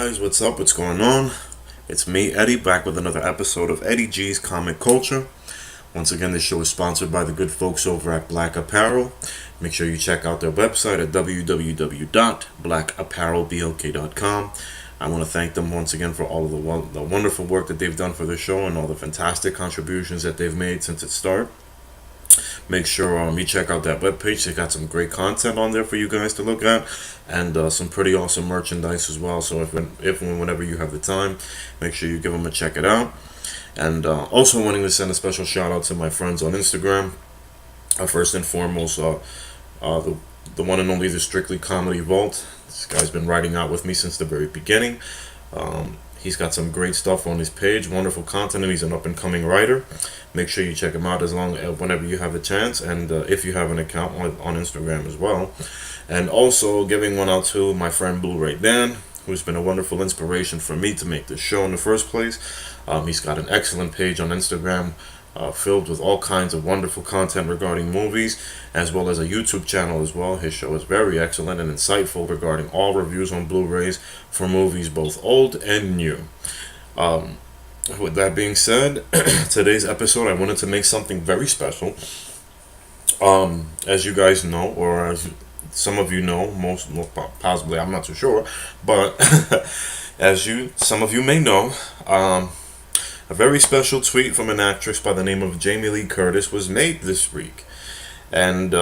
guys, what's up? What's going on? It's me, Eddie, back with another episode of Eddie G's Comic Culture. Once again, this show is sponsored by the good folks over at Black Apparel. Make sure you check out their website at www.blackapparelblk.com. I want to thank them once again for all of the wonderful work that they've done for the show and all the fantastic contributions that they've made since its start. Make sure you check out that webpage. They got some great content on there for you guys to look at, and some pretty awesome merchandise as well. So whenever you have the time, make sure you give them a check it out. And also wanting to send a special shout out to my friends on Instagram. First and foremost, the one and only the Strictly Comedy Vault. This guy's been writing out with me since the very beginning. He's got some great stuff on his page, wonderful content, and he's an up-and-coming writer. Make sure you check him out whenever you have a chance, and if you have an account on Instagram as well. And also giving one out to my friend Blu-ray Dan, who's been a wonderful inspiration for me to make this show in the first place. He's got an excellent page on Instagram filled with all kinds of wonderful content regarding movies, as well as a YouTube channel as well. His show is very excellent and insightful regarding all reviews on Blu-rays for movies both old and new. With that being said, today's episode I wanted to make something very special. As you guys know, or as some of you know, most possibly, I'm not too sure, but some of you may know, a very special tweet from an actress by the name of Jamie Lee Curtis was made this week, and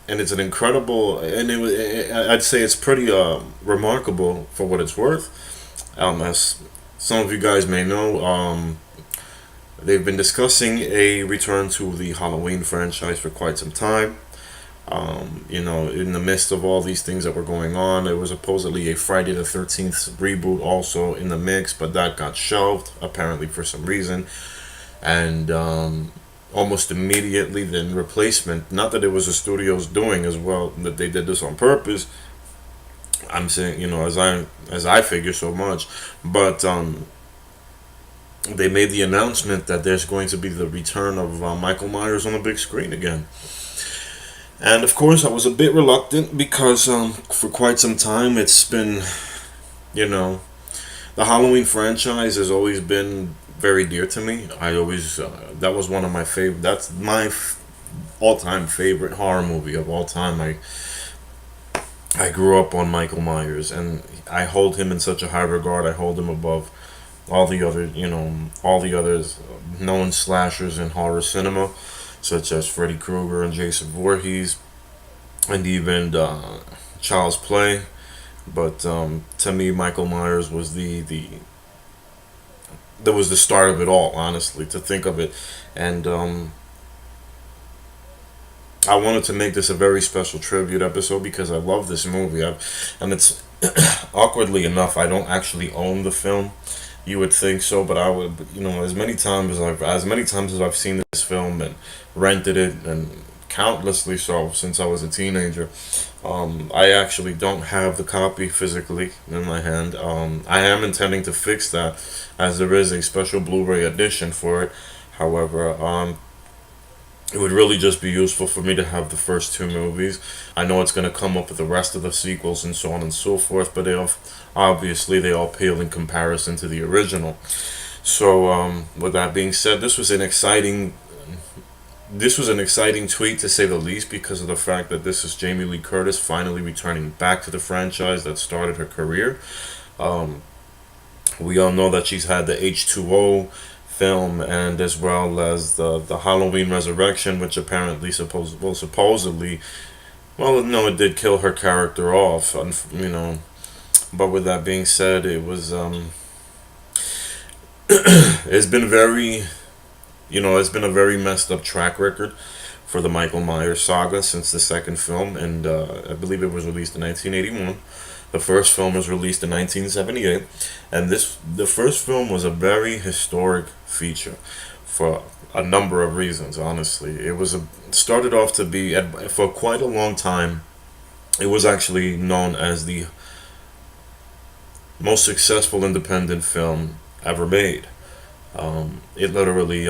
it's an incredible, and I'd say it's pretty remarkable for what it's worth. As some of you guys may know, they've been discussing a return to the Halloween franchise for quite some time. In the midst of all these things that were going on, there was supposedly a Friday the 13th reboot also in the mix, but that got shelved apparently for some reason. And almost immediately, then replacement. Not that it was the studio's doing as well, that they did this on purpose. I'm saying, as I figure so much, but they made the announcement that there's going to be the return of Michael Myers on the big screen again. And of course, I was a bit reluctant because for quite some time it's been, the Halloween franchise has always been very dear to me. That was one of my favorite. That's my all-time favorite horror movie of all time. I grew up on Michael Myers, and I hold him in such a high regard. I hold him above all the other known slashers in horror cinema, such as Freddy Krueger and Jason Voorhees, and even Child's Play. But to me, Michael Myers was that was the start of it all, honestly, to think of it. And I wanted to make this a very special tribute episode because I love this movie. And it's awkwardly enough, I don't actually own the film. You would think so, but I would, as many times as I've seen this film and rented it, and countlessly so since I was a teenager, I actually don't have the copy physically in my hand. I am intending to fix that, as there is a special Blu-ray edition for it. However, it would really just be useful for me to have the first two movies. I know it's going to come up with the rest of the sequels and so on and so forth, but they all pale in comparison to the original. So, with that being said, this was an exciting tweet, to say the least, because of the fact that this is Jamie Lee Curtis finally returning back to the franchise that started her career. We all know that she's had the H2O film, and as well as the Halloween Resurrection, which apparently supposedly, it did kill her character off, But with that being said, it was it's been a very messed up track record for the Michael Myers saga since the second film, and I believe it was released in 1981. The first film was released in 1978, and the first film was a very historic feature for a number of reasons. Honestly, started off to be, for quite a long time, it was actually known as the most successful independent film ever made. It literally,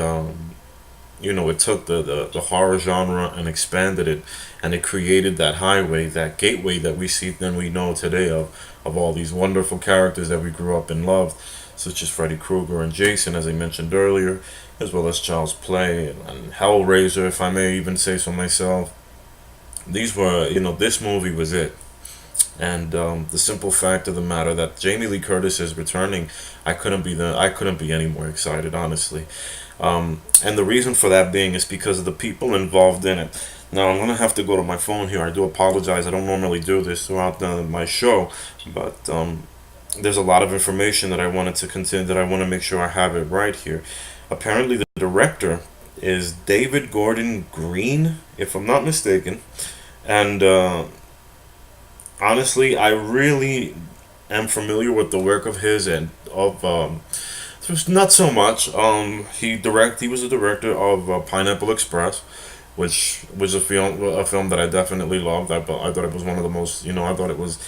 it took the horror genre and expanded it, and it created that highway, that gateway that we see, then we know today of all these wonderful characters that we grew up and loved, such as Freddy Krueger and Jason, as I mentioned earlier, as well as Child's Play and Hellraiser, if I may even say so myself. These were, this movie was it. And the simple fact of the matter that Jamie Lee Curtis is returning, I couldn't be any more excited, honestly. And the reason for that being is because of the people involved in it. Now I'm gonna have to go to my phone here. I do apologize. I don't normally do this throughout my show, but there's a lot of information that I wanted to continue, that I want to make sure I have it right here. Apparently, the director is David Gordon Green, if I'm not mistaken, and honestly, I really am familiar with the work of his and of just not so much. He was a director of Pineapple Express, which was a film that I definitely loved. I thought it was one of the most, I thought it was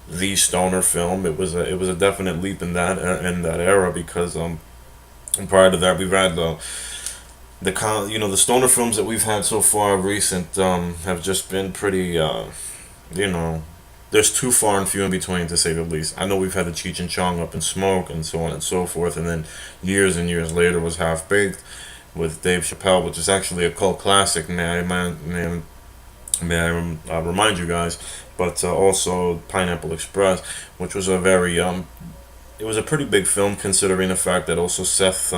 the stoner film. It was a definite leap in that era, because prior to that we've had the stoner films that we've had so far recent have just been pretty you know there's too far and few in between, to say the least. I know we've had the Cheech and Chong Up in Smoke and so on and so forth, and then years and years later was Half Baked with Dave Chappelle, which is actually a cult classic. May I remind you guys, but also Pineapple Express, which was a very it was a pretty big film, considering the fact that also Seth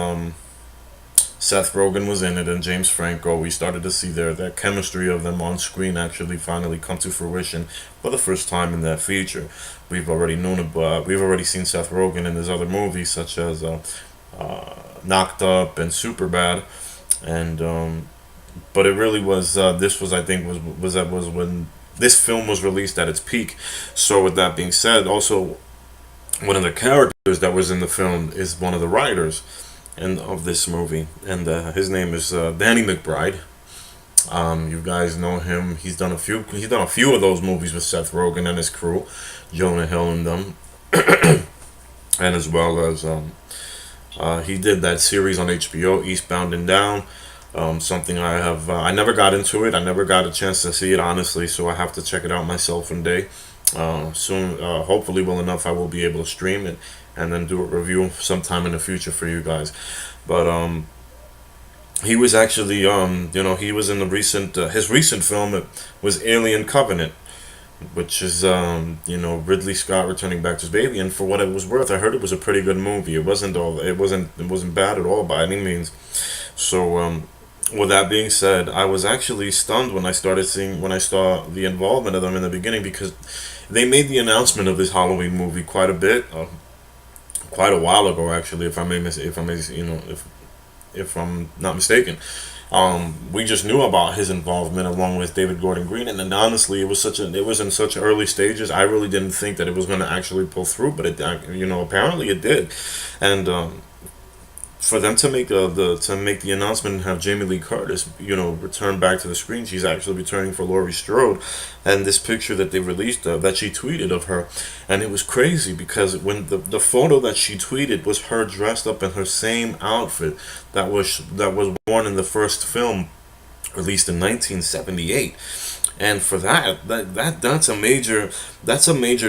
Rogen was in it, and James Franco. We started to see that chemistry of them on screen actually finally come to fruition for the first time in that feature. We've already known it, but we've already seen Seth Rogen in his other movies, such as Knocked Up and Superbad, and but it really was. This was, I think, was when this film was released at its peak. So with that being said, also one of the characters that was in the film is one of the writers of this movie, and his name is Danny McBride. You guys know him. He's done a few. He's done a few of those movies with Seth Rogen and his crew, Jonah Hill and them, and as well as he did that series on HBO, Eastbound and Down. Something I never got into it. I never got a chance to see it, honestly. So I have to check it out myself one day. Soon, hopefully, well enough, I will be able to stream it and then do a review sometime in the future for you guys. But he was actually, he was in the his recent film. It was Alien Covenant, which is, Ridley Scott returning back to his baby. And for what it was worth, I heard it was a pretty good movie. It wasn't bad at all by any means. So, with that being said, I was actually stunned when I saw the involvement of them in the beginning, because they made the announcement of this Halloween movie quite a bit, quite a while ago, actually, if I'm not mistaken. We just knew about his involvement along with David Gordon Green, and then honestly, it was in such early stages. I really didn't think that it was going to actually pull through, but apparently it did, and for them to make the announcement and have Jamie Lee Curtis, return back to the screen. She's actually returning for Laurie Strode, and this picture that they released, that she tweeted of her, and it was crazy because when the photo that she tweeted was her dressed up in her same outfit that was worn in the first film released in 1978. And for that's a major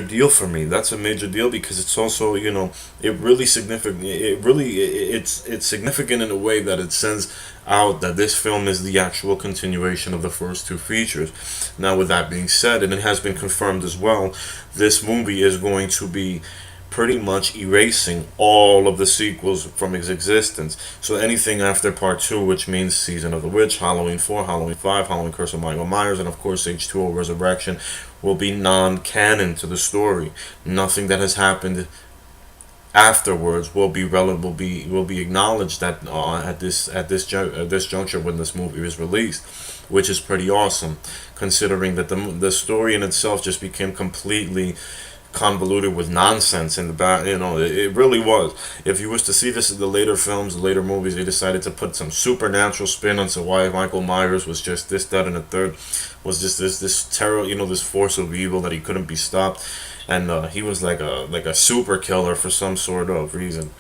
deal for me. That's a major deal because it's also, it really significant. It's significant in a way that it sends out that this film is the actual continuation of the first two features. Now, with that being said, and it has been confirmed as well, this movie is going to be pretty much erasing all of the sequels from its existence. So anything after Part 2, which means Season of the Witch, Halloween 4, Halloween 5, Halloween Curse of Michael Myers, and of course H2O Resurrection, will be non-canon to the story. Nothing that has happened afterwards will be acknowledged at this juncture when this movie is released, which is pretty awesome, considering that the story in itself just became completely convoluted with nonsense in the back. It really was. If you was to see this in the later films, the later movies, they decided to put some supernatural spin onto why Michael Myers was just this, that, and the third, was just this terror, this force of evil that he couldn't be stopped, and he was like a super killer for some sort of reason.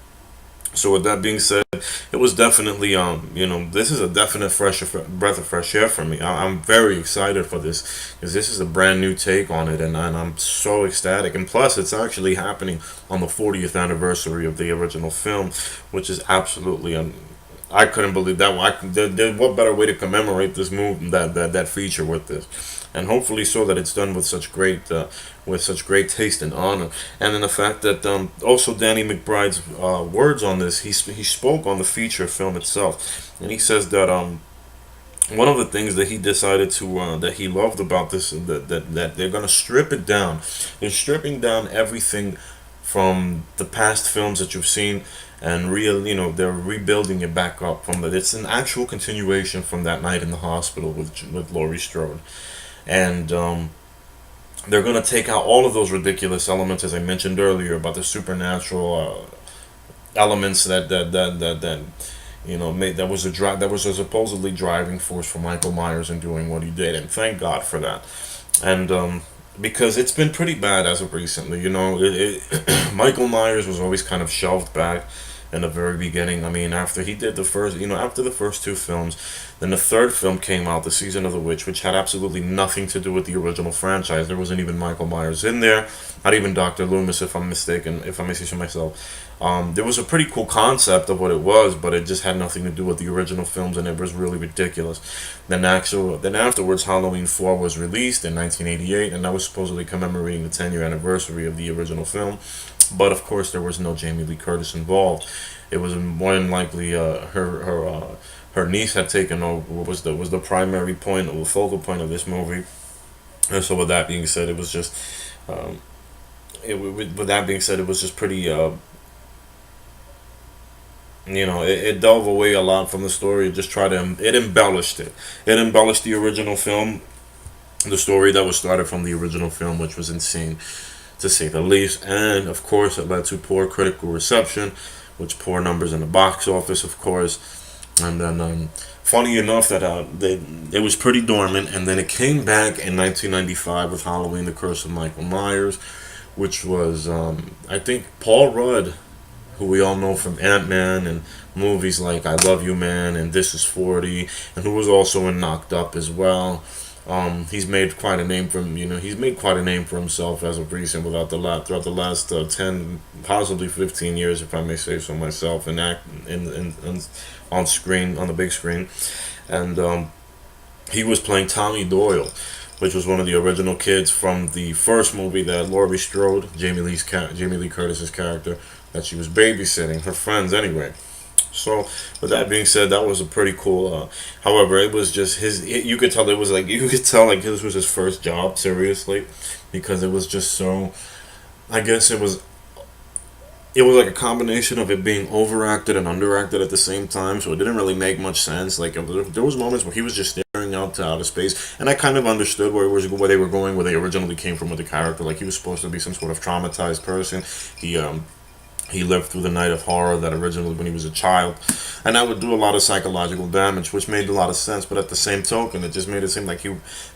So with that being said, it was definitely this is a definite fresh breath of fresh air for me. I'm very excited for this because this is a brand new take on it, and I'm so ecstatic. And plus, it's actually happening on the 40th anniversary of the original film, which is absolutely I couldn't believe that. What better way to commemorate this move that feature with this, and hopefully so that it's done with such great taste and honor. And then the fact that also Danny McBride's words on this, he spoke on the feature film itself, and he says that one of the things that he decided to that he loved about this that they're gonna strip it down. They're stripping down everything from the past films that you've seen and they're rebuilding it back up from that. It's an actual continuation from that night in the hospital with Laurie Strode, and they're gonna take out all of those ridiculous elements as I mentioned earlier about the supernatural elements that made that was a supposedly driving force for Michael Myers in doing what he did, and thank God for that. And because it's been pretty bad as of recently, Michael Myers was always kind of shelved back in the very beginning. I mean, after he did after the first two films, then the third film came out, The Season of the Witch, which had absolutely nothing to do with the original franchise. There wasn't even Michael Myers in there, not even Dr. Loomis, if I'm mistaken, if I may say so myself. There was a pretty cool concept of what it was, but it just had nothing to do with the original films, and it was really ridiculous. Then afterwards, Halloween 4 was released in 1988, and that was supposedly commemorating the 10-year anniversary of the original film. But of course, there was no Jamie Lee Curtis involved. It was more than likely her niece had taken over. Was the primary point, or the focal point of this movie. And so, with that being said, it was just with that being said, it was just pretty. It dove away a lot from the story. It embellished it. It embellished the original film, the story that was started from the original film, which was insane, to say the least. And of course, it led to poor critical reception, which poor numbers in the box office, of course. And then, funny enough, that it was pretty dormant, and then it came back in 1995 with Halloween: The Curse of Michael Myers, which was I think Paul Rudd, who we all know from Ant-Man and movies like I Love You Man and This Is 40, and who was also in Knocked Up as well. He's made quite a name for himself as of recent throughout the last 10, possibly 15 years, if I may say so myself, and act in on screen, on the big screen. And he was playing Tommy Doyle, which was one of the original kids from the first movie that Laurie Strode, Jamie Lee Curtis's character, that she was babysitting, her friends anyway. So, with that being said, that was a pretty cool. However, it was just you could tell like this was his first job, seriously, because it was just so. I guess it was like a combination of it being overacted and underacted at the same time, so it didn't really make much sense. Like there was moments where he was just staring out to outer space, and I kind of understood where they were going, where they originally came from with the character. Like he was supposed to be some sort of traumatized person. He lived through the night of horror that originally when he was a child, and that would do a lot of psychological damage, which made a lot of sense. But at the same token, it just made it seem like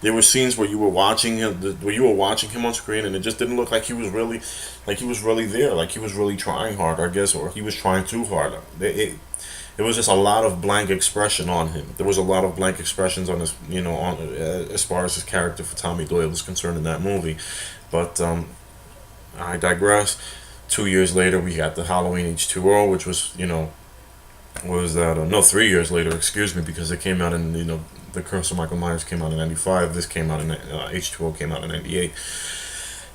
there were scenes where you were watching him on screen, and it just didn't look like he was really there, like he was really trying hard, I guess, or he was trying too hard. It was just a lot of blank expression on him. There was a lot of blank expressions on his, as far as his character for Tommy Doyle was concerned in that movie. But I digress. 2 years later, we got the Halloween H2O, which was, 3 years later, excuse me, because it came out in, The Curse of Michael Myers came out in 95. This came out in, H2O came out in 98.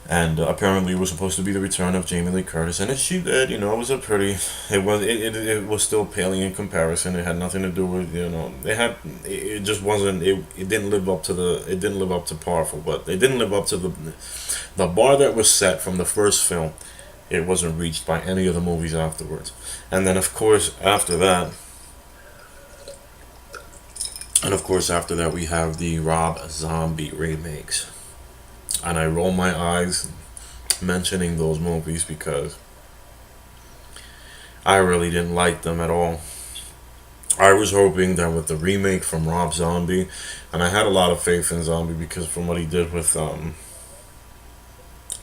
And apparently it was supposed to be the return of Jamie Lee Curtis. And she did, it was it was still paling in comparison. It had nothing to do with, it just wasn't, it didn't live up to par for what, it didn't live up to the bar that was set from the first film. It wasn't reached by any of the movies afterwards. And then, of course, after that, we have the Rob Zombie remakes. And I roll my eyes mentioning those movies because I really didn't like them at all. I was hoping that with the remake from Rob Zombie, and I had a lot of faith in Zombie because from what he did with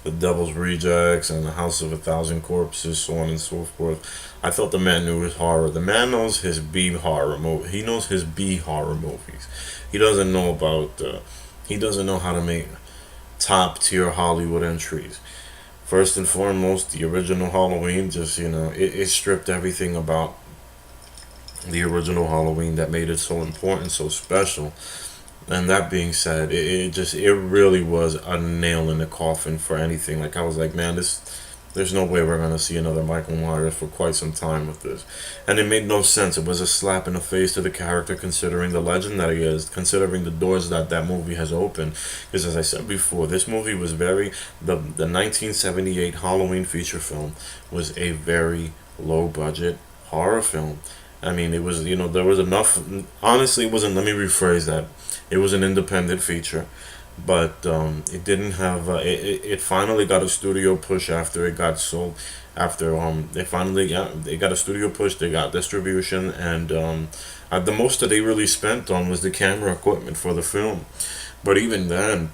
The Devil's Rejects and The House of a Thousand Corpses, so on and so forth. I thought the man knew his horror. The man knows his B horror movie. He knows his B horror movies. He doesn't know about. He doesn't know how to make top tier Hollywood entries. First and foremost, the original Halloween, just, it stripped everything about the original Halloween that made it so important, so special. And that being said, it really was a nail in the coffin for anything. Like, I was like, man, there's no way we're gonna see another Michael Myers for quite some time with this. And it made no sense. It was a slap in the face to the character, considering the legend that he is, considering the doors that movie has opened. Because as I said before, this movie was the 1978 Halloween feature film was a very low budget horror film. I mean, it was, there was enough. Honestly, it wasn't. Let me rephrase that. It was an independent feature, but it didn't have. It finally got a studio push after it got sold. After they got a studio push. They got distribution, and the most that they really spent on was the camera equipment for the film. But even then,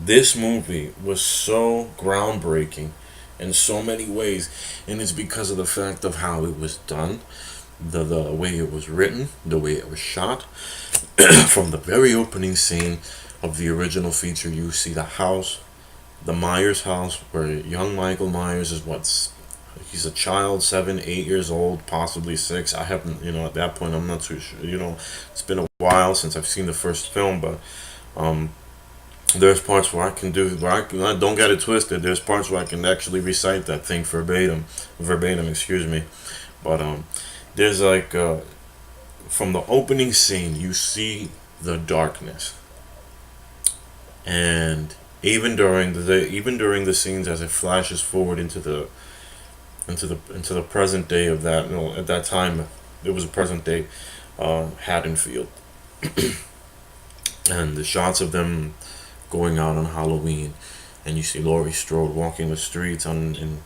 this movie was so groundbreaking in so many ways, and it's because of the fact of how it was done, the way it was written, the way it was shot. From the very opening scene of the original feature, you see the house, the Myers house, where young Michael Myers is he's a child, 7, 8 years old, possibly 6. I haven't, at that point, I'm not too sure. It's been a while since I've seen the first film, but um, there's parts where I don't get it twisted. There's parts where I can actually recite that thing verbatim, excuse me. But there's like from the opening scene, you see the darkness, and even during the scenes as it flashes forward into the present day of that, at that time it was a present day Haddonfield, and the shots of them going out on Halloween, and you see Laurie Strode walking the streets and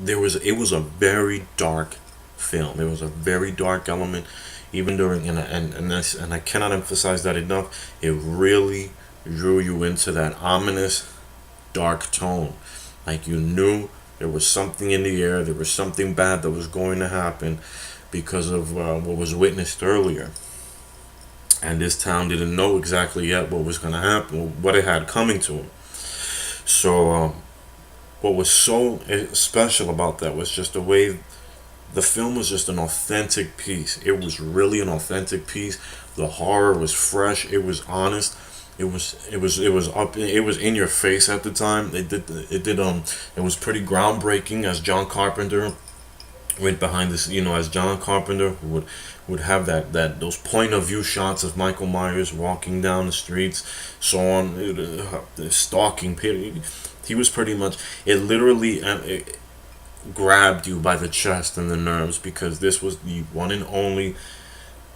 it was a very dark film. It was a very dark element, even during and I cannot emphasize that enough. It really drew you into that ominous, dark tone, like you knew there was something in the air. There was something bad that was going to happen because of what was witnessed earlier. And this town didn't know exactly yet what was going to happen, what it had coming to them. So, what was so special about that was just the way the film was just an authentic piece. It was really an authentic piece. The horror was fresh. It was honest. It was in your face at the time. It was pretty groundbreaking as John Carpenter went behind this, as John Carpenter would have those point of view shots of Michael Myers walking down the streets, so on, the stalking pit. He was pretty much, it literally it grabbed you by the chest and the nerves, because this was the one and only.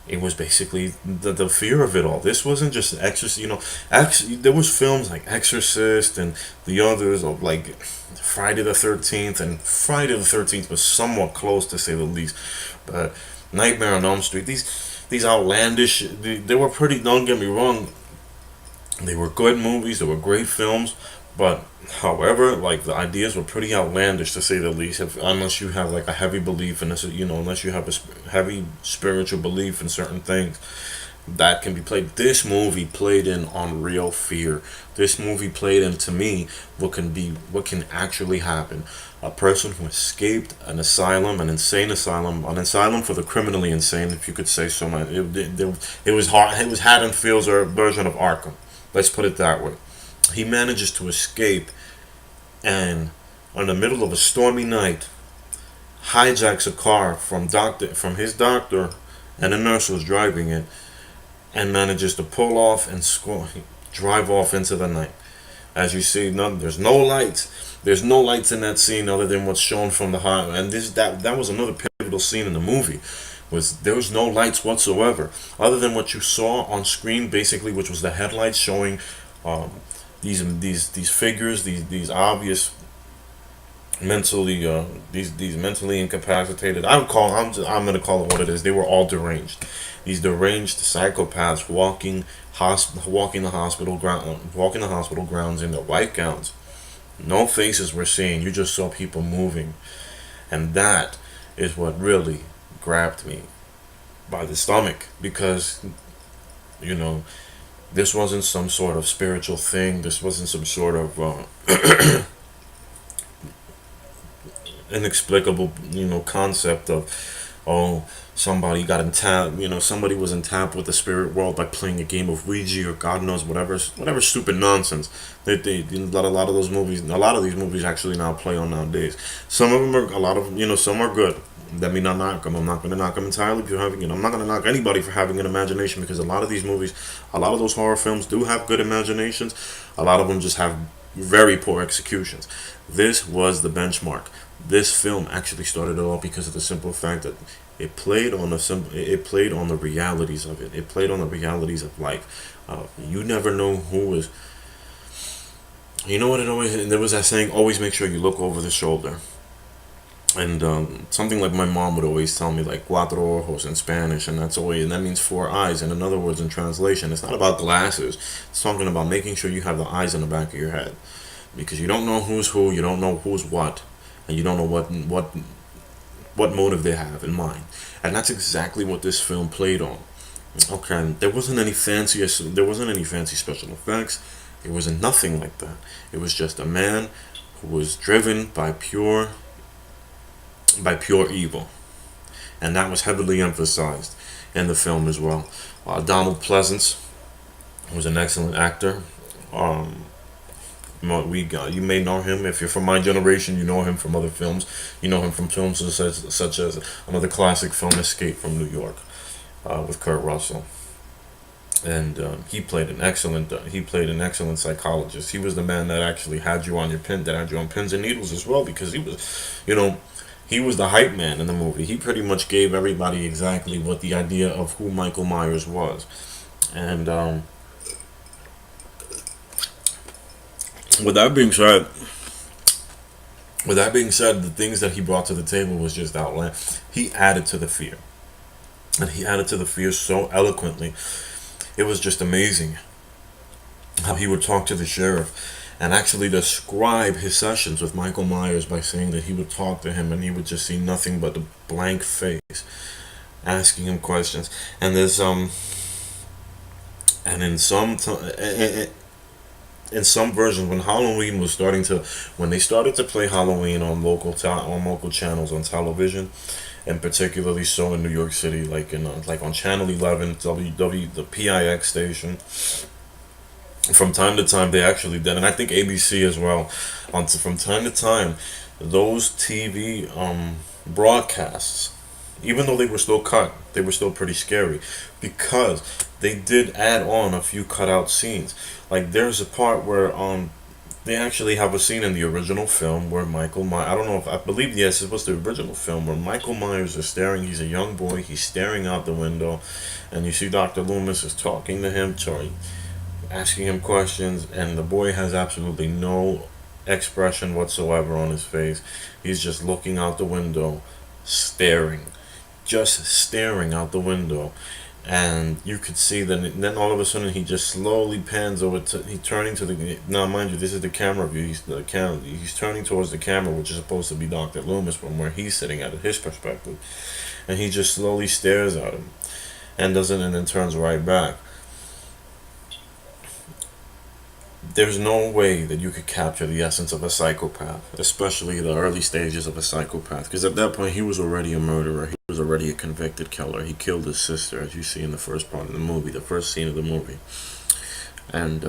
It was basically the fear of it all. This wasn't just Exorcist. There was films like Exorcist and the others of like Friday the 13th, and Friday the 13th was somewhat close to say the least. But Nightmare on Elm Street, these outlandish, they were pretty. Don't get me wrong, they were good movies. They were great films. But however, like the ideas were pretty outlandish to say the least. Unless you have like a heavy belief in this, unless you have heavy spiritual belief in certain things, that can be played. This movie played in on real fear. This movie played in, to me, what can actually happen. A person who escaped an asylum, an insane asylum, an asylum for the criminally insane, if you could say so. It was hard. It was Haddonfield's version of Arkham. Let's put it that way. He manages to escape, and in the middle of a stormy night, hijacks a car from his doctor, and a nurse who was driving it, and manages to pull off and drive off into the night. As you see, there's no lights. There's no lights in that scene other than what's shown from the highway. And that was another pivotal scene in the movie. There was no lights whatsoever, other than what you saw on screen, basically, which was the headlights showing these figures, these obvious mentally these mentally incapacitated. I'm gonna call it what it is. They were all deranged. These deranged psychopaths walking the hospital grounds in their white gowns. No faces were seen. You just saw people moving, and that is what really grabbed me by the stomach, because you know this wasn't some sort of spiritual thing. This wasn't some sort of inexplicable, concept of, oh, somebody got entangled, somebody was entangled with the spirit world by playing a game of Ouija or God knows whatever stupid nonsense that a lot of those movies, a lot of these movies actually now play on nowadays. Some of them are, a lot of, some are good. Let me not knock them. I'm not going to knock them entirely if you're having it. I'm not going to knock anybody for having an imagination, because a lot of these movies, a lot of those horror films do have good imaginations. A lot of them just have very poor executions. This was the benchmark. This film actually started it all because of the simple fact that it played on the realities of it. It played on the realities of life. You never know who is. You know what it always. And there was that saying: always make sure you look over the shoulder. And something like my mom would always tell me, like cuatro ojos in Spanish, and that means four eyes. And in other words, in translation, it's not about glasses. It's talking about making sure you have the eyes in the back of your head, because you don't know who's who, you don't know who's what, and you don't know what motive they have in mind. And that's exactly what this film played on. Okay, there wasn't any fancy special effects. It was nothing like that. It was just a man who was driven by pure evil, and that was heavily emphasized in the film as well. Donald Pleasance was an excellent actor. Um, you may know him if you're from my generation. You know him from other films. You know him from films such as another classic film, Escape from New York, with Kurt Russell. And he played an excellent psychologist. He was the man that actually had you on pins and needles as well, because you know, he was the hype man in the movie. He pretty much gave everybody exactly what the idea of who Michael Myers was. And with that being said, the things that he brought to the table was just outlandish. He added to the fear, and he added to the fear so eloquently. It was just amazing how he would talk to the sheriff and actually describe his sessions with Michael Myers by saying that he would talk to him and he would just see nothing but a blank face, asking him questions. And there's and in some versions, when they started to play Halloween on local channels on television, and particularly so in New York City, like on Channel 11, the PIX station. From time to time, they actually did, and I think ABC as well. From time to time, those TV broadcasts, even though they were still cut, they were still pretty scary, because they did add on a few cutout scenes. Like there's a part where they actually have a scene in the original film where Michael Myers, I don't know if, I believe, yes, it was the original film, where Michael Myers is staring, he's a young boy, he's staring out the window, and you see Dr. Loomis is talking to him, asking him questions, and the boy has absolutely no expression whatsoever on his face. He's just looking out the window, staring, just staring out the window. And you could see that. Then all of a sudden, he just slowly pans over to. He turning to the. Now, mind you, this is the camera view. He's turning towards the camera, which is supposed to be Dr. Loomis, from where he's sitting at his perspective, and he just slowly stares at him, and then turns right back. There's no way that you could capture the essence of a psychopath, especially the early stages of a psychopath, because at that point he was already a murderer. He was already a convicted killer. He killed his sister, as you see in the first part of the movie, the first scene of the movie. And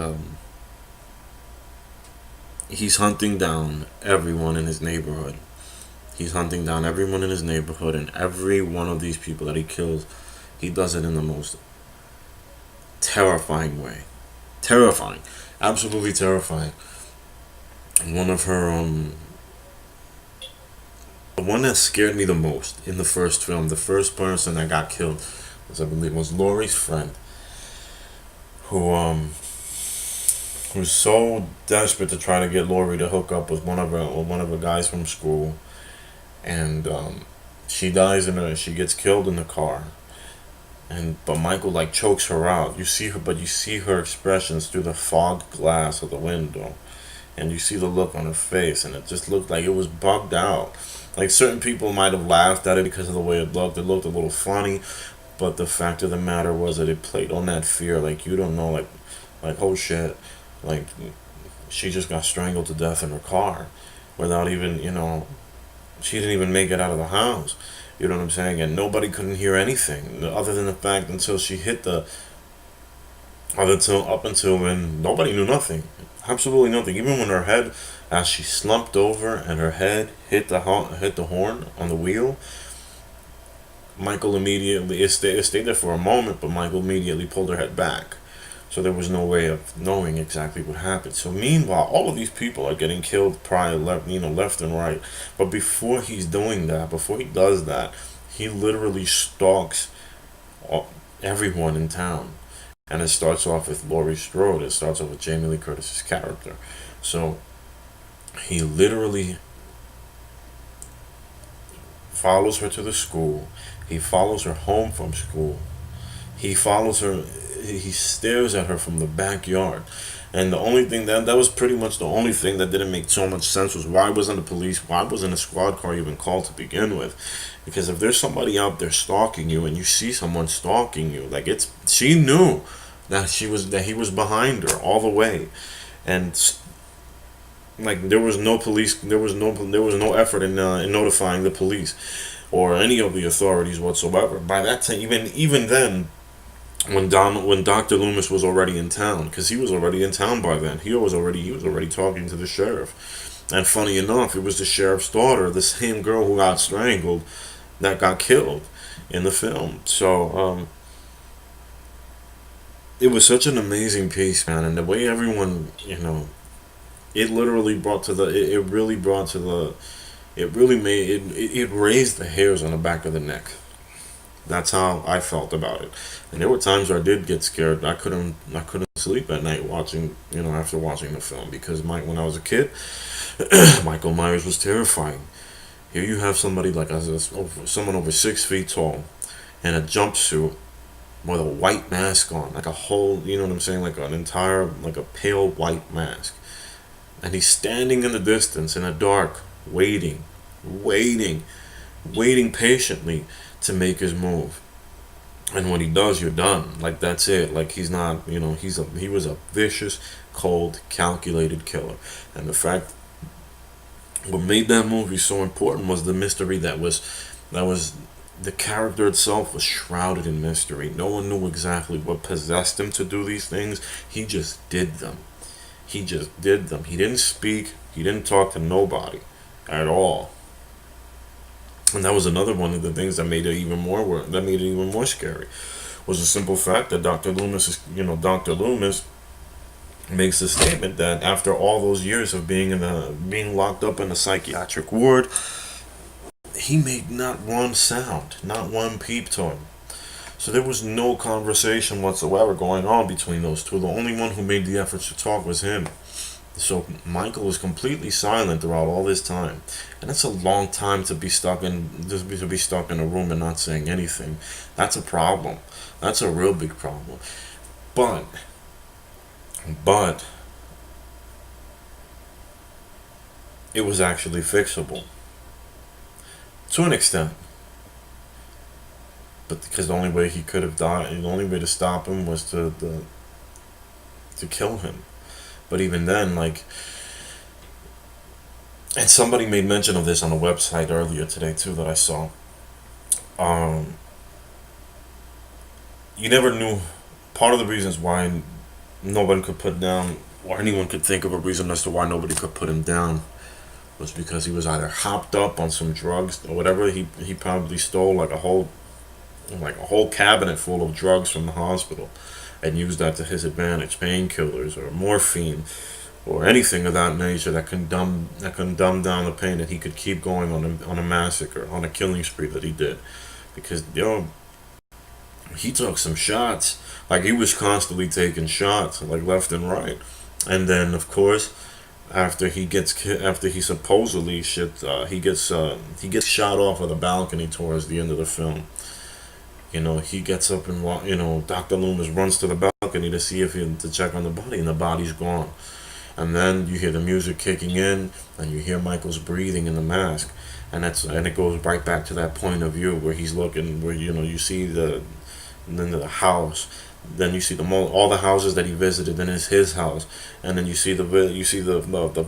he's hunting down everyone in his neighborhood. He's hunting down everyone in his neighborhood, and every one of these people that he kills, he does it in the most terrifying way. Terrifying. Absolutely terrifying. One of her, the one that scared me the most in the first film, the first person that got killed, I believe, was Laurie's friend, who who's so desperate to try to get Lori to hook up with one of the guys from school, and she dies in a she gets killed in the car, and but Michael like chokes her out. You see her expressions through the fog glass of the window, and you see the look on her face, and it just looked like it was bugged out. Like certain people might have laughed at it because of the way it looked. It looked a little funny, but the fact of the matter was that it played on that fear. Like you don't know, like oh shit, like she just got strangled to death in her car, without even she didn't even make it out of the house. You know what I'm saying? And nobody couldn't hear anything other than the fact until she hit the up until when nobody knew nothing, absolutely nothing. Even when her head, as she slumped over and her head hit the horn on the wheel, Michael immediately it stayed there for a moment, but Michael immediately pulled her head back. So there was no way of knowing exactly what happened. So meanwhile, all of these people are getting killed prior left, left and right. But before he's doing that, before he does that, he literally stalks everyone in town. And it starts off with Laurie Strode. It starts off with Jamie Lee Curtis's character. So he literally follows her to the school. He follows her home from school. He follows her. He stares at her from the backyard. And the only thing that was pretty much the only thing that didn't make so much sense was why wasn't a squad car even called to begin with? Because if there's somebody out there stalking you and you see someone stalking you, like she knew that he was behind her all the way, and like there was no effort in notifying the police or any of the authorities whatsoever. By that time, even then, when Dr. Loomis was already in town, because he was already in town by then. He was already talking to the sheriff, and funny enough, it was the sheriff's daughter, the same girl who got strangled, that got killed in the film. So it was such an amazing piece, man, and the way everyone, it literally brought to the, it really brought to the, it really made it raised the hairs on the back of the neck. That's how I felt about it. And there were times where I did get scared. I couldn't sleep at night watching, after watching the film, because when I was a kid, Michael Myers was terrifying. Here you have somebody like someone over 6 feet tall in a jumpsuit with a white mask on, like a whole, you know what I'm saying, like an entire, like a pale white mask, and he's standing in the distance in the dark, waiting, waiting patiently to make his move. And when he does, you're done. Like that's it. Like he's not, he was a vicious, cold, calculated killer. And the fact what made that movie so important was the mystery that was the character itself was shrouded in mystery. No one knew exactly what possessed him to do these things. He just did them. He just did them. He didn't speak. He didn't talk to nobody at all. And that was another one of the things that made it even more scary, was the simple fact that Dr. Loomis makes a statement that after all those years of being locked up in a psychiatric ward, he made not one sound, not one peep to him. So there was no conversation whatsoever going on between those two. The only one who made the efforts to talk was him. So Michael was completely silent throughout all this time, and that's a long time to be stuck in a room and not saying anything. That's a problem. That's a real big problem. But it was actually fixable to an extent. But because the only way he could have died, the only way to stop him was to kill him. But even then, like, and somebody made mention of this on a website earlier today too that I saw. Um, you never knew. Part of the reasons why nobody could put down, or anyone could think of a reason as to why nobody could put him down, was because he was either hopped up on some drugs or whatever. He probably stole like a whole cabinet full of drugs from the hospital, and used that to his advantage, painkillers or morphine or anything of that nature that can dumb down the pain, that he could keep going on a massacre, on a killing spree that he did. Because he took some shots, like he was constantly taking shots like left and right. And then of course, after he supposedly shit, he gets shot off of the balcony towards the end of the film. He gets up and Dr. Loomis runs to the balcony to see if he to check on the body, and the body's gone. And then you hear the music kicking in, and you hear Michael's breathing in the mask, and it goes right back to that point of view where he's looking, where you see the house, then you see all the houses that he visited, then it's his house, and then you see the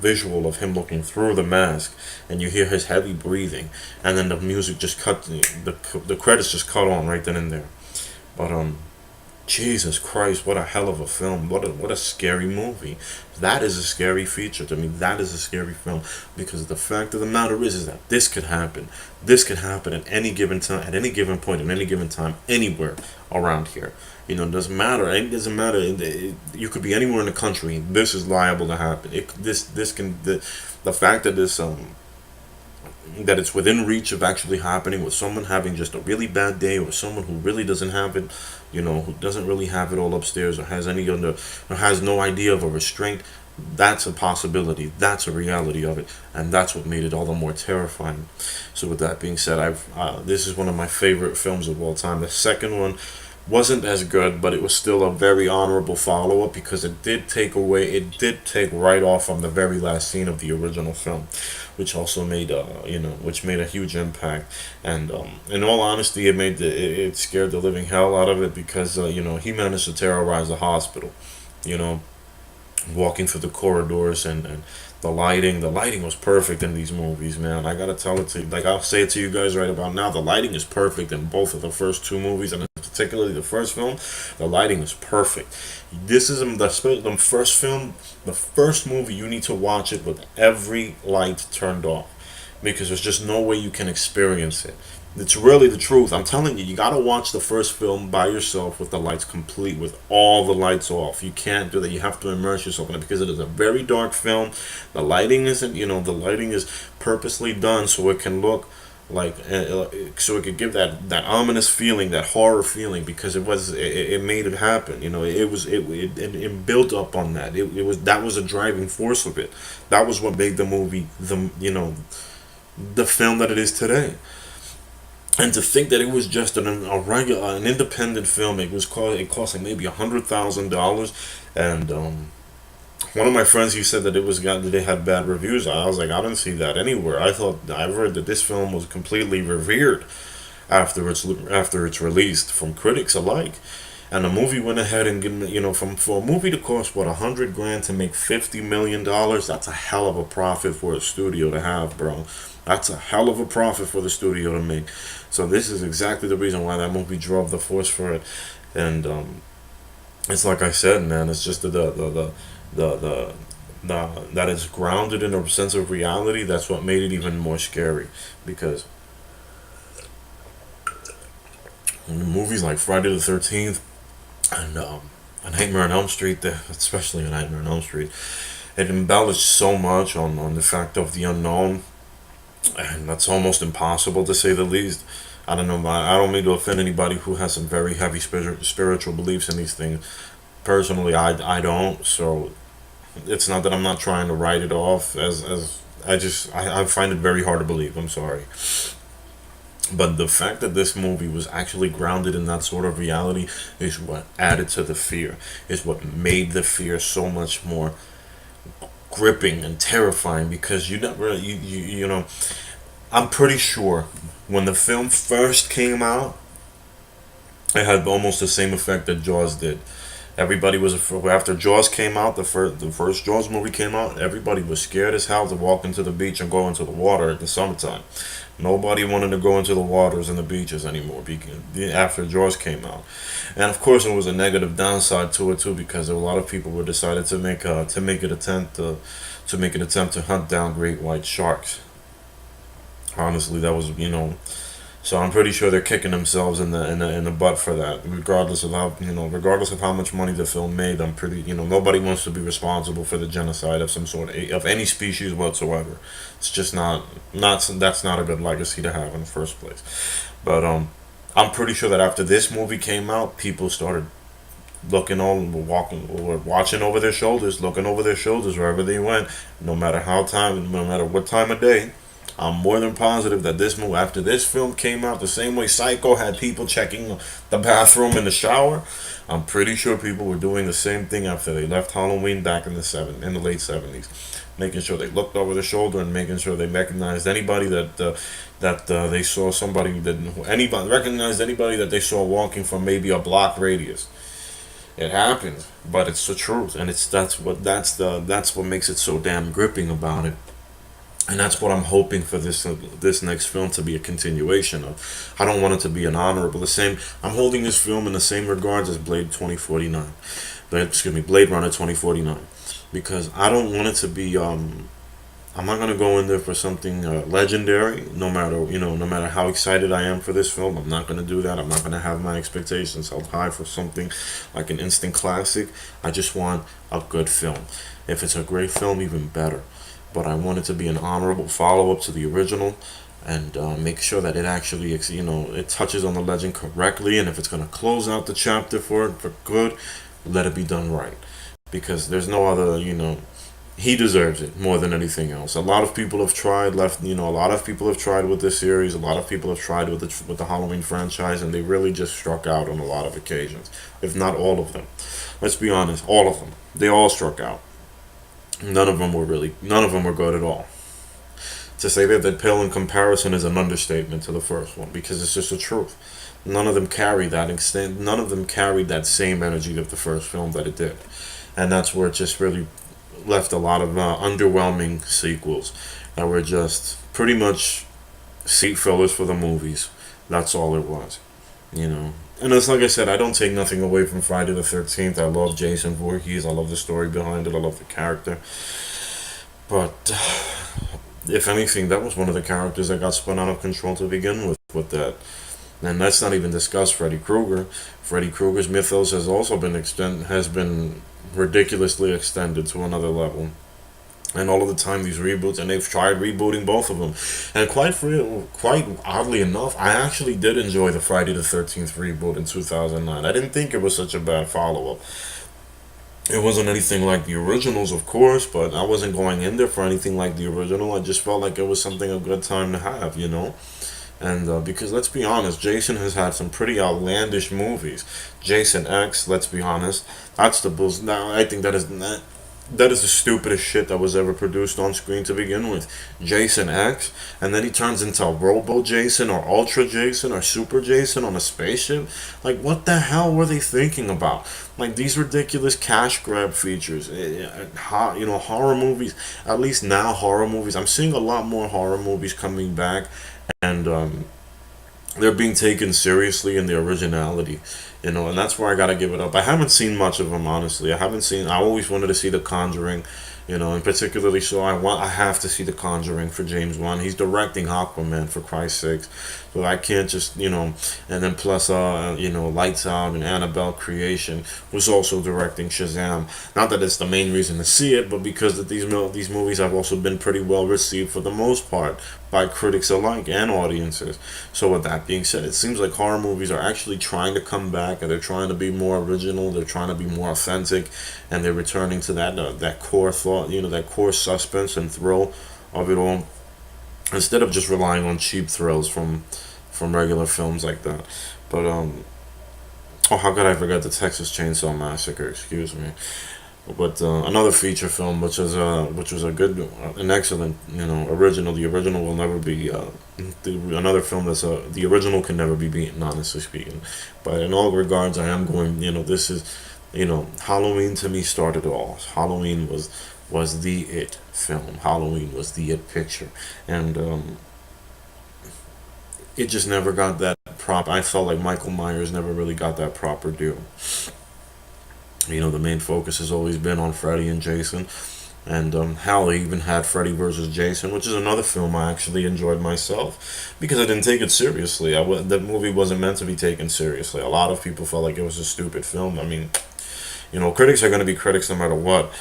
visual of him looking through the mask, and you hear his heavy breathing, and then the music just cut, the credits just cut on right then and there. But Jesus Christ, what a hell of a film. What a scary movie. That is a scary feature to me. That is a scary film, because the fact of the matter is that this could happen. This could happen at any given time, at any given point, at any given time, anywhere around here. It doesn't matter. It doesn't matter. You could be anywhere in the country. This is liable to happen. The fact that that it's within reach of actually happening, with someone having just a really bad day, or someone who really doesn't have it, who doesn't really have it all upstairs, or has no idea of a restraint. That's a possibility. That's a reality of it, and that's what made it all the more terrifying. So with that being said, this is one of my favorite films of all time. The second one wasn't as good, but it was still a very honorable follow up, because it did take right off from the very last scene of the original film, which also which made a huge impact. And in all honesty, it scared the living hell out of it, because he managed to terrorize the hospital, you know, walking through the corridors, and the lighting was perfect in these movies, man. I gotta tell it to you, like, I'll say it to you guys right about now, the lighting is perfect in both of the first two movies, and particularly the first film. The lighting is perfect. This is the first film, the first movie. You need to watch it with every light turned off, because there's just no way you can experience it. It's really the truth. I'm telling you, you gotta watch the first film by yourself with the lights complete, with all the lights off. You can't do that. You have to immerse yourself in it, because it is a very dark film. The lighting isn't, the lighting is purposely done so it can look like, so it could give that ominous feeling, that horror feeling, because it made it happen. It built up on that. That was a driving force of it. That was what made the movie the film that it is today. And to think that it was just an independent film, it cost like maybe $100,000, and one of my friends, he said that that they had bad reviews. I was like, I didn't see that anywhere. I've read that this film was completely revered after it's released from critics alike. And the movie went ahead and for a movie to cost what, $100 grand to make $50 million. That's a hell of a profit for a studio to have, bro. That's a hell of a profit for the studio to make. So this is exactly the reason why that movie drove the force for it. And it's like I said, man. It's just the that it's grounded in a sense of reality. That's what made it even more scary, because movies like Friday the 13th, and A Nightmare on Elm Street, especially A Nightmare on Elm Street, it embellished so much on the fact of the unknown, and that's almost impossible, to say the least. I don't know. I don't mean to offend anybody who has some very heavy spiritual beliefs in these things. Personally, I don't. So it's not that I'm not trying to write it off as I find it very hard to believe. I'm sorry. But the fact that this movie was actually grounded in that sort of reality is what added to the fear, is what made the fear so much more gripping and terrifying, because I'm pretty sure when the film first came out, it had almost the same effect that Jaws did. Everybody was after Jaws came out, the first Jaws movie came out. Everybody was scared as hell to walk into the beach and go into the water in the summertime. Nobody wanted to go into the waters and the beaches anymore after Jaws came out. And of course, it was a negative downside to it too, because a lot of people were decided to make an attempt to hunt down great white sharks. Honestly, that was. So I'm pretty sure they're kicking themselves in the butt for that, regardless of how much money the film made. I'm pretty, nobody wants to be responsible for the genocide of some sort of any species whatsoever. It's just that's not a good legacy to have in the first place. But I'm pretty sure that after this movie came out, people started looking on, walking, or watching over their shoulders, looking over their shoulders wherever they went, no matter what time of day. I'm more than positive that this movie, after this film came out, the same way Psycho had people checking the bathroom and the shower, I'm pretty sure people were doing the same thing after they left Halloween back in the late '70s, making sure they looked over their shoulder and making sure they recognized anybody that they saw somebody that anybody recognized anybody that they saw walking from maybe a block radius. It happens, but it's the truth, and that's what makes it so damn gripping about it. And that's what I'm hoping for this next film to be a continuation of. I don't want it to be an honorable. The same. I'm holding this film in the same regards as Blade 2049. Blade Runner 2049, because I don't want it to be. I'm not gonna go in there for something legendary. No matter how excited I am for this film, I'm not gonna do that. I'm not gonna have my expectations held high for something like an instant classic. I just want a good film. If it's a great film, even better. But I want it to be an honorable follow up to the original, and make sure that it actually, it touches on the legend correctly. And if it's gonna close out the chapter for it for good, let it be done right, because there's no other, he deserves it more than anything else. A lot of people have tried a lot of people have tried with this series. A lot of people have tried with the Halloween franchise, and they really just struck out on a lot of occasions, if not all of them. Let's be honest, all of them. They all struck out. None of them were good at all. To say that they're pale in comparison is an understatement to the first one, because it's just the truth. None of them carry that extent. None of them carried that same energy of the first film that it did, and that's where it just really left a lot of underwhelming sequels that were just pretty much seat fillers for the movies. That's all it was, you know. And it's like I said, I don't take nothing away from Friday the 13th. I love Jason Voorhees. I love the story behind it. I love the character. But if anything, that was one of the characters that got spun out of control to begin with that. And let's not even discuss Freddy Krueger. Freddy Krueger's mythos has also been ridiculously extended to another level. And all of the time these reboots, and they've tried rebooting both of them, and quite oddly enough, I actually did enjoy the Friday the 13th reboot in 2009. I didn't think it was such a bad follow up. It wasn't anything like the originals, of course, but I wasn't going in there for anything like the original. I just felt like it was something a good time to have, And because let's be honest, Jason has had some pretty outlandish movies. Jason X, let's be honest, that's the bulls. Now I think that is the stupidest shit that was ever produced on screen to begin with. Jason X, and then he turns into Robo Jason or Ultra Jason or Super Jason on a spaceship. Like, what the hell were they thinking about? Like, these ridiculous cash grab features. Horror movies, at least now horror movies, I'm seeing a lot more horror movies coming back, and they're being taken seriously in their originality, and that's where I gotta give it up. I haven't seen much of them, honestly. I always wanted to see The Conjuring, and particularly so I have to see The Conjuring for James Wan. He's directing Aquaman, for Christ's sakes, so I can't just, and then plus, Lights Out and Annabelle Creation was also directing Shazam. Not that it's the main reason to see it, but because that these movies have also been pretty well received for the most part by critics alike and audiences. So with that being said, it seems like horror movies are actually trying to come back, and they're trying to be more original. They're trying to be more authentic, and they're returning to that core thought, that core suspense and thrill of it all, instead of just relying on cheap thrills from regular films like that. But how could I forget the Texas Chainsaw Massacre? Excuse me. But another feature film, which was a good, an excellent, original. The original will never be another film the original can never be beaten, honestly speaking. But in all regards, I am going. This is, Halloween to me started all. Halloween was the it film. Halloween was the it picture, and it just never got that prop. I felt like Michael Myers never really got that proper due. The main focus has always been on Freddy and Jason, and hell, they even had Freddy versus Jason, which is another film I actually enjoyed myself, because I didn't take it seriously. That movie wasn't meant to be taken seriously. A lot of people felt like it was a stupid film. I mean, critics are going to be critics no matter what,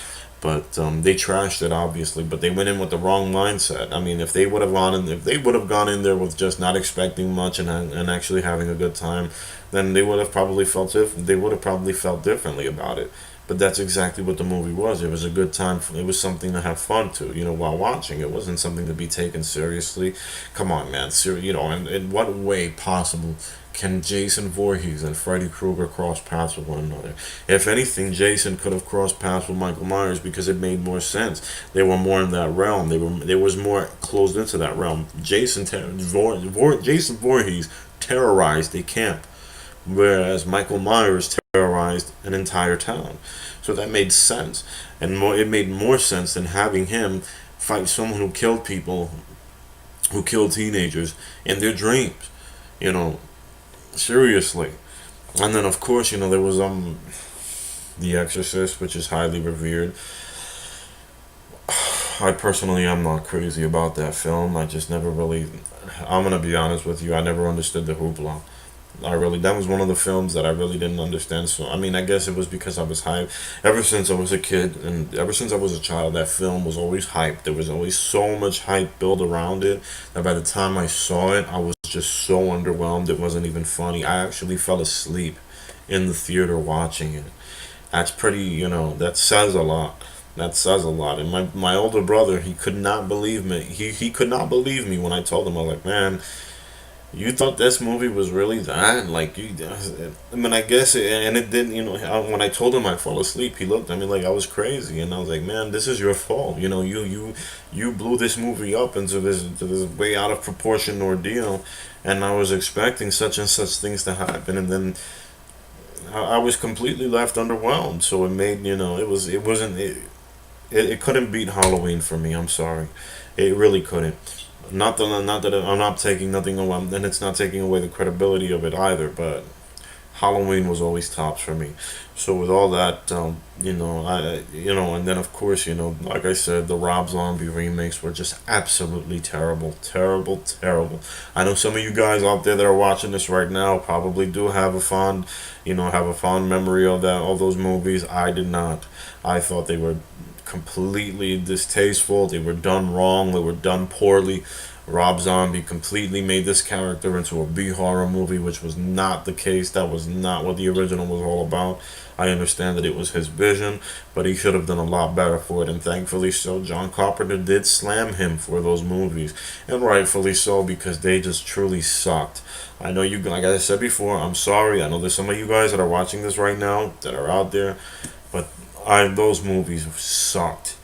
But they trashed it obviously. But they went in with the wrong mindset. I mean, if they would have gone in there with just not expecting much and actually having a good time, then they would have probably felt differently about it. But that's exactly what the movie was. It was a good time. It was something to have fun to, while watching. It wasn't something to be taken seriously. Come on, man. And in what way possible can Jason Voorhees and Freddy Krueger cross paths with one another? If anything, Jason could have crossed paths with Michael Myers because it made more sense. They were more in that realm. They was more closed into that realm. Jason Voorhees terrorized a camp, whereas Michael Myers terrorized an entire town. So that made sense, and it made more sense than having him fight someone who killed people, who killed teenagers in their dreams. You know, seriously. And then of course, there was The Exorcist, which is highly revered. I personally am not crazy about that film. I just never really. I'm gonna be honest with you. I never understood the hoopla. That was one of the films that I really didn't understand. So I mean, I guess it was because I was hyped ever since I was a kid, and ever since I was a child. That film was always hyped. There was always so much hype built around it that by the time I saw it, I was just so underwhelmed. It wasn't even funny. I actually fell asleep in the theater watching it. That's pretty. That says a lot. That says a lot. And my older brother, he could not believe me. He could not believe me when I told him. I was like, man, you thought this movie was really that? Like, I mean, I guess, and it didn't, when I told him I fall asleep, he looked at me like I was crazy. And I was like, man, this is your fault. You blew this movie up into this way out of proportion ordeal. And I was expecting such and such things to happen. And then I was completely left underwhelmed. So it made, it couldn't beat Halloween for me. I'm sorry. It really couldn't. Not that I'm not taking nothing away, and it's not taking away the credibility of it either. But Halloween was always tops for me. So with all that, and then of course, like I said, the Rob Zombie remakes were just absolutely terrible, terrible, terrible. I know some of you guys out there that are watching this right now probably do have a fond memory of all those movies. I did not. I thought they were completely distasteful. They were done wrong. They were done poorly. Rob Zombie completely made this character into a B horror movie, which was not the case. That was not what the original was all about. I understand that it was his vision, but he should have done a lot better for it, and thankfully so. John Carpenter did slam him for those movies, and rightfully so, because they just truly sucked. I know like I said before, I'm sorry. I know there's some of you guys that are watching this right now that are out there, but those movies sucked,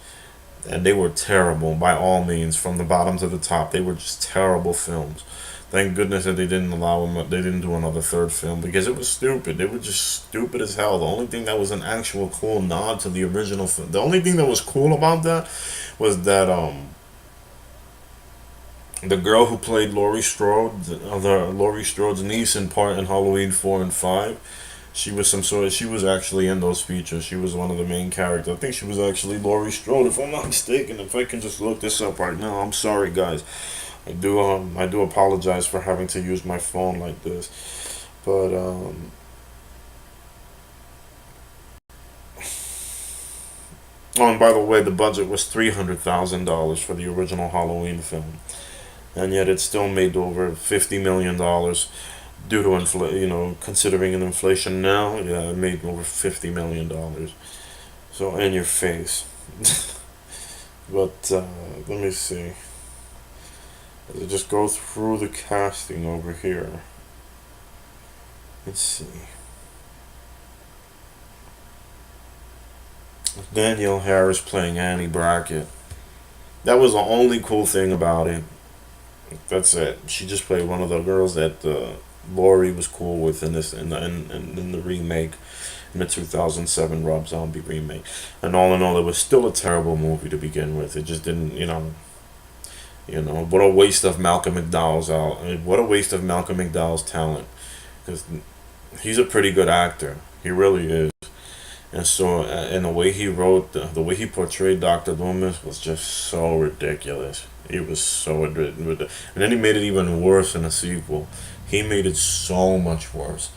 and they were terrible by all means, from the bottom to the top. They were just terrible films. Thank goodness that they didn't allow them. They didn't do another third film because it was stupid. They were just stupid as hell. The only thing that was an actual cool nod to the original film. The only thing that was cool about that was that the girl who played Laurie Strode's niece in Halloween 4 and 5. She was actually in those features. She was one of the main characters. I think she was actually Laurie Strode, if I'm not mistaken. If I can just look this up right now. I'm sorry, guys. I do apologize for having to use my phone like this. But oh, and by the way, the budget was $300,000 for the original Halloween film, and yet it still made over $50 million due to considering an inflation now. Yeah, it made over $50 million. So in your face. But let me see. Let's just go through the casting over here. Let's see. Danielle Harris playing Annie Brackett. That was the only cool thing about it. That's it. She just played one of the girls that Laurie was cool with in the remake, in the 2007 Rob Zombie remake. And all in all, it was still a terrible movie to begin with. It just didn't, what a waste of what a waste of Malcolm McDowell's talent, because he's a pretty good actor. He really is. And so, and the way he wrote, the way he portrayed Dr. Loomis was just so ridiculous. It was so ridiculous. And then he made it even worse in a sequel. He made it so much worse.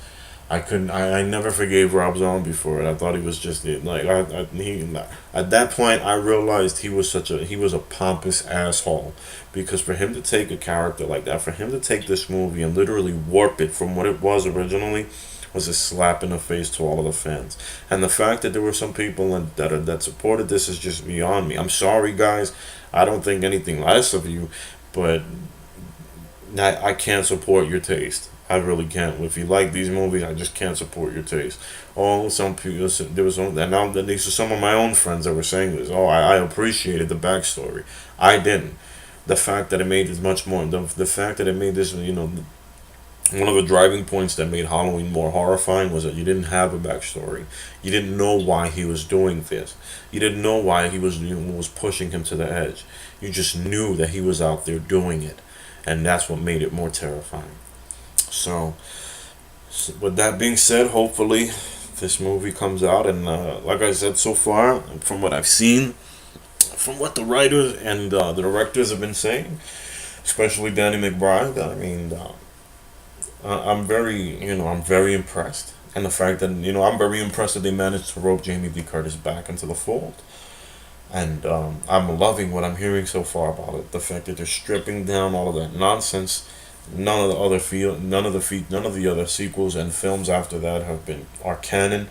I couldn't. I never forgave Rob Zombie for it. I thought he was just like at that point I realized he was a pompous asshole, because for him to take a character like that, for him to take this movie and literally warp it from what it was originally, was a slap in the face to all of the fans. And the fact that there were some people that supported this is just beyond me. I'm sorry, guys. I don't think anything less of you, but I can't support your taste. I really can't. If you like these movies, I just can't support your taste. Oh, some people, there was, and now these are some of my own friends that were saying this. Oh, I appreciated the backstory. I didn't. The fact that it made this much more, the fact that it made this, one of the driving points that made Halloween more horrifying was that you didn't have a backstory. You didn't know why he was doing this. You didn't know why he was pushing him to the edge. You just knew that he was out there doing it, and that's what made it more terrifying. So, with that being said, hopefully this movie comes out, and like I said, so far, from what I've seen, from what the writers and the directors have been saying, especially Danny McBride, I mean, I'm very impressed. And the fact that, I'm very impressed that they managed to rope Jamie Lee Curtis back into the fold. And I'm loving what I'm hearing so far about it. The fact that they're stripping down all of that nonsense. None of the other sequels and films after that are canon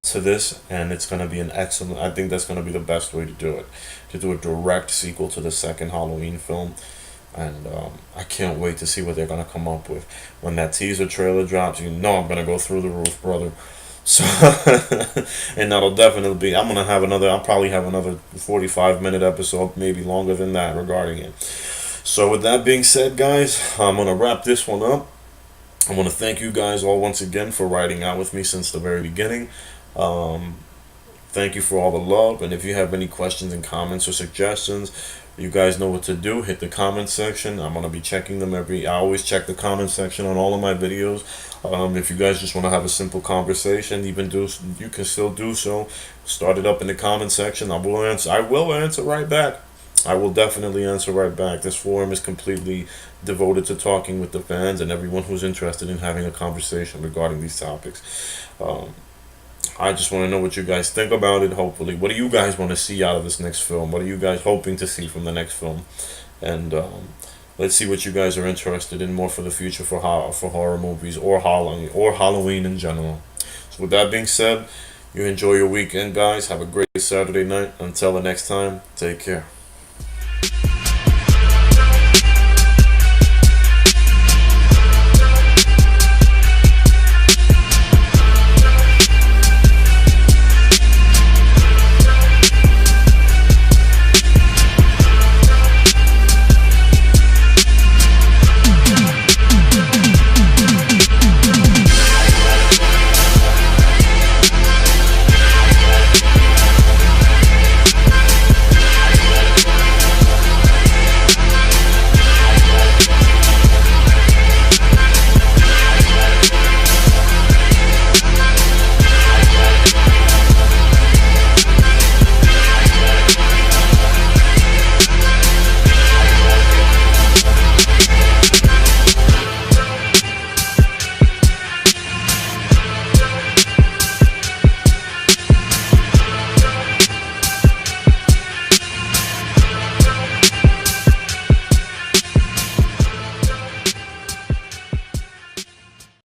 to this, and it's going to be an excellent. I think that's going to be the best way to do it, to do a direct sequel to the second Halloween film. And I can't wait to see what they're gonna come up with when that teaser trailer drops. I'm gonna go through the roof, brother. So, and that'll definitely be. I'll probably have another 45-minute episode, maybe longer than that, regarding it. So, with that being said, guys, I'm gonna wrap this one up. I want to thank you guys all once again for riding out with me since the very beginning. Um, Thank you for all the love, and if you have any questions and comments or suggestions, you guys know what to do. Hit the comment section. I'm gonna be checking them I always check the comment section on all of my videos. If you guys just want to have a simple conversation, you can still do so. Start it up in the comment section. I will answer. I will answer right back. I will definitely answer right back. This forum is completely devoted to talking with the fans and everyone who's interested in having a conversation regarding these topics. I just want to know what you guys think about it, hopefully. What do you guys want to see out of this next film? What are you guys hoping to see from the next film? And let's see what you guys are interested in more for the future for horror movies or Halloween in general. So with that being said, you enjoy your weekend, guys. Have a great Saturday night. Until the next time, take care.